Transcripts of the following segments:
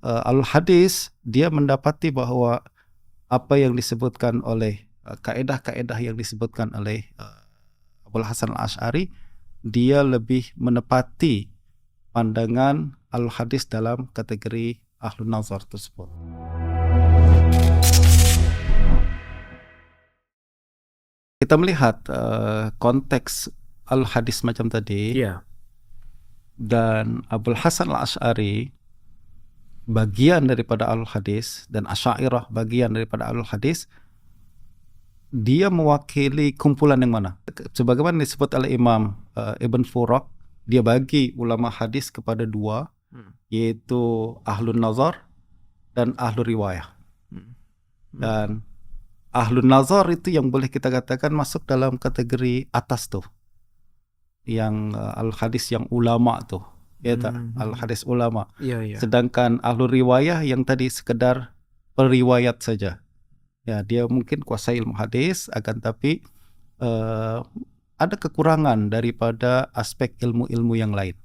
Al-Hadis dia mendapati bahwa apa yang disebutkan oleh kaedah-kaedah yang disebutkan oleh Abul Hasan Al-Asy'ari, dia lebih menepati pandangan Al-Hadis dalam kategori Ahlun Nazar tersebut. Kita melihat konteks Al-Hadis macam tadi, dan Abul Hasan Al-Asy'ari bagian daripada Al-Hadis dan Asy'ariyah bagian daripada Al-Hadis, dia mewakili kumpulan yang mana? Sebagaimana disebut oleh Imam Ibn Furak, dia bagi ulama hadis kepada dua, yaitu Ahlun Nazar dan Ahlul Riwayah. Dan Ahlun Nazar itu yang boleh kita katakan masuk dalam kategori atas tuh, yang Al-Hadis yang ulama tuh, ya tak? Al-Hadis ulama. Sedangkan Ahlul Riwayah yang tadi sekedar periwayat saja. Ya, dia mungkin kuasai ilmu hadis, akan tapi ada kekurangan daripada aspek ilmu-ilmu yang lain.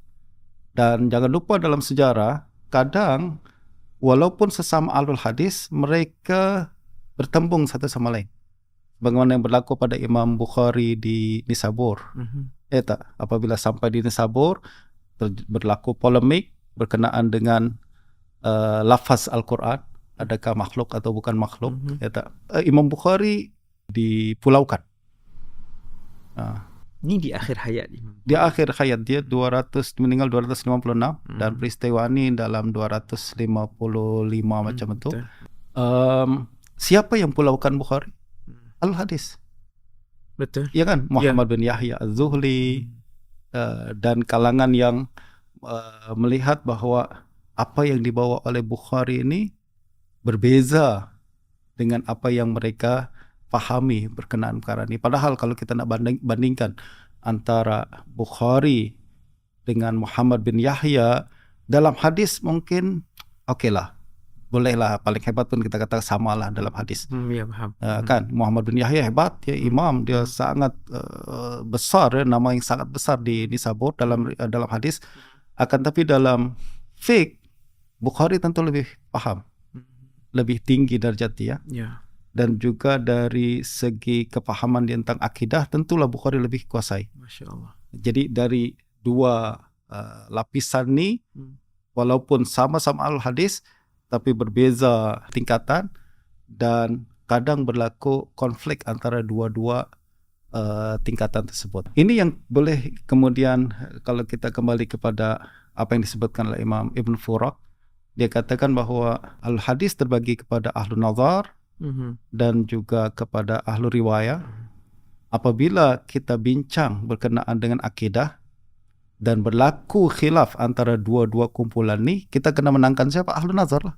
Dan jangan lupa dalam sejarah, kadang walaupun sesama ahlul hadis, mereka bertembung satu sama lain. Bagaimana yang berlaku pada Imam Bukhari di Nisabur. Ya tak? Apabila sampai di Nisabur, berlaku polemik berkenaan dengan lafaz Al-Quran. Adakah makhluk atau bukan makhluk? Ya tak? Imam Bukhari dipulaukan. Ini di akhir hayat. Di akhir hayat dia meninggal 256 dan peristiwa ini dalam 255 macam itu. Siapa yang pulaukan Bukhari? Al-Hadis. Betul. Ya kan? Muhammad bin Yahya Az-Zuhli dan kalangan yang melihat bahwa apa yang dibawa oleh Bukhari ini berbeza dengan apa yang mereka pahami berkenaan perkara ini. Padahal kalau kita nak bandingkan antara Bukhari dengan Muhammad bin Yahya, dalam hadis mungkin okeylah, bolehlah, paling hebat pun kita kata samalah dalam hadis. Ya, paham. Kan Muhammad bin Yahya hebat, dia imam, dia sangat besar, nama yang sangat besar di Nisabur dalam hadis. Akan tapi dalam fiqh, Bukhari tentu lebih paham, lebih tinggi darjat dia. Dan juga dari segi kepahaman dia tentang akidah, tentulah Bukhari lebih kuasai. Masya Allah. Jadi dari dua lapisan ni, walaupun sama-sama al-hadis, tapi berbeza tingkatan, dan kadang berlaku konflik antara dua-dua tingkatan tersebut. Ini yang boleh kemudian, kalau kita kembali kepada apa yang disebutkan oleh Imam Ibn Furak, dia katakan bahwa al-hadis terbagi kepada Ahlun Nazar dan juga kepada Ahlul Riwayah. Apabila kita bincang berkenaan dengan akidah dan berlaku khilaf antara dua-dua kumpulan ni, kita kena menangkan siapa? Ahlun Nazar lah.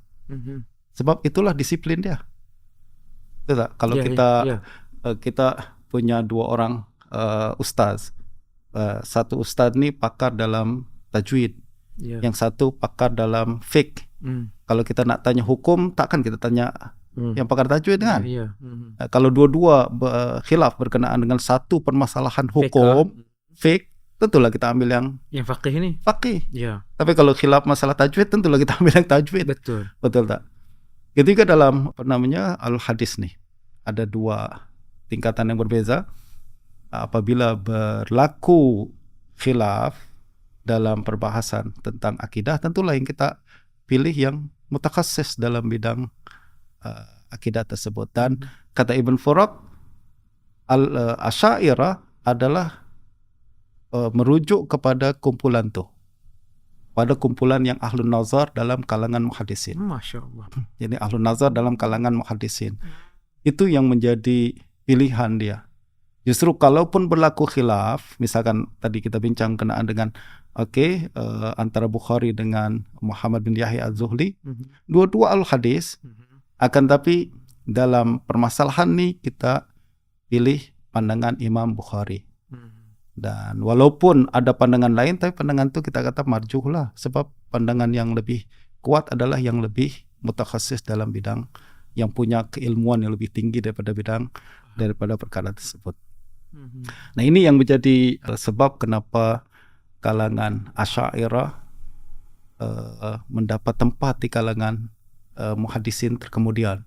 Sebab itulah disiplin dia. Betul tak? Kalau kita punya dua orang ustaz. Satu ustaz ni pakar dalam tajwid. Yang satu pakar dalam fiqh. Kalau kita nak tanya hukum, takkan kita tanya yang pakar tajwid kan? Kalau dua-dua khilaf berkenaan dengan satu permasalahan hukum, fiqh, tentulah kita ambil yang faqih ni. Faqih. Tapi kalau khilaf masalah tajwid, tentulah kita ambil yang tajwid. Betul tak? Ketika dalam al-hadis nih, ada dua tingkatan yang berbeza. Apabila berlaku khilaf dalam perbahasan tentang akidah, tentulah yang kita pilih yang mutakassis dalam bidang akidah tersebut. Dan kata Ibn Furak, Asy'ariyah adalah merujuk kepada kumpulan tuh, pada kumpulan yang Ahlun Nazar dalam kalangan muhaddisin. Masya Allah. Jadi Ahlun Nazar dalam kalangan muhaddisin, itu yang menjadi pilihan dia. Justru kalaupun berlaku khilaf, misalkan tadi kita bincang kenaan dengan antara Bukhari dengan Muhammad bin Yahya Az-Zuhli, dua-dua al-hadis, akan tapi dalam permasalahan ni kita pilih pandangan Imam Bukhari. Dan walaupun ada pandangan lain, tapi pandangan itu kita kata marjuh lah, sebab pandangan yang lebih kuat adalah yang lebih mutakhasis dalam bidang, yang punya keilmuan yang lebih tinggi daripada perkara tersebut. Nah, ini yang menjadi sebab kenapa kalangan Asy'ariyah mendapat tempat di kalangan muhaddisin terkemudian.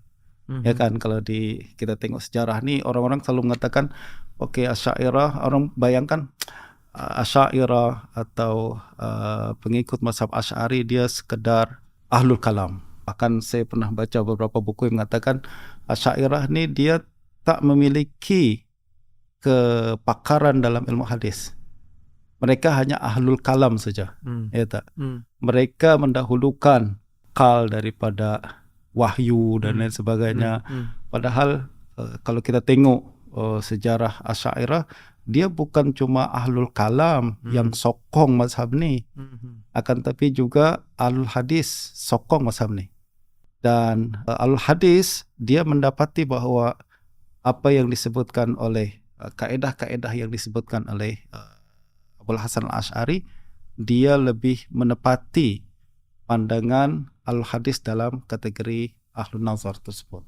Ya kan, kalau kita tengok sejarah nih, orang-orang selalu mengatakan oke, Asy'ariyah, orang bayangkan Asy'ariyah atau pengikut mazhab Asy'ari dia sekedar ahlul kalam. Bahkan saya pernah baca beberapa buku yang mengatakan Asy'ariyah ni dia tak memiliki kepakaran dalam ilmu hadis. Mereka hanya ahlul kalam saja. Ya tak? Mereka mendahulukan akal daripada wahyu dan lain sebagainya. Padahal kalau kita tengok sejarah Asy'ariyah, dia bukan cuma ahlul kalam yang sokong mazhab ni, akan tapi juga ahlul hadis sokong mazhab ni. Dan ahlul hadis dia mendapati bahawa apa yang disebutkan oleh kaedah-kaedah yang disebutkan oleh Abul Hasan Al-Asy'ari, dia lebih menepati pandangan al-hadis dalam kategori ahlun nazar tersebut.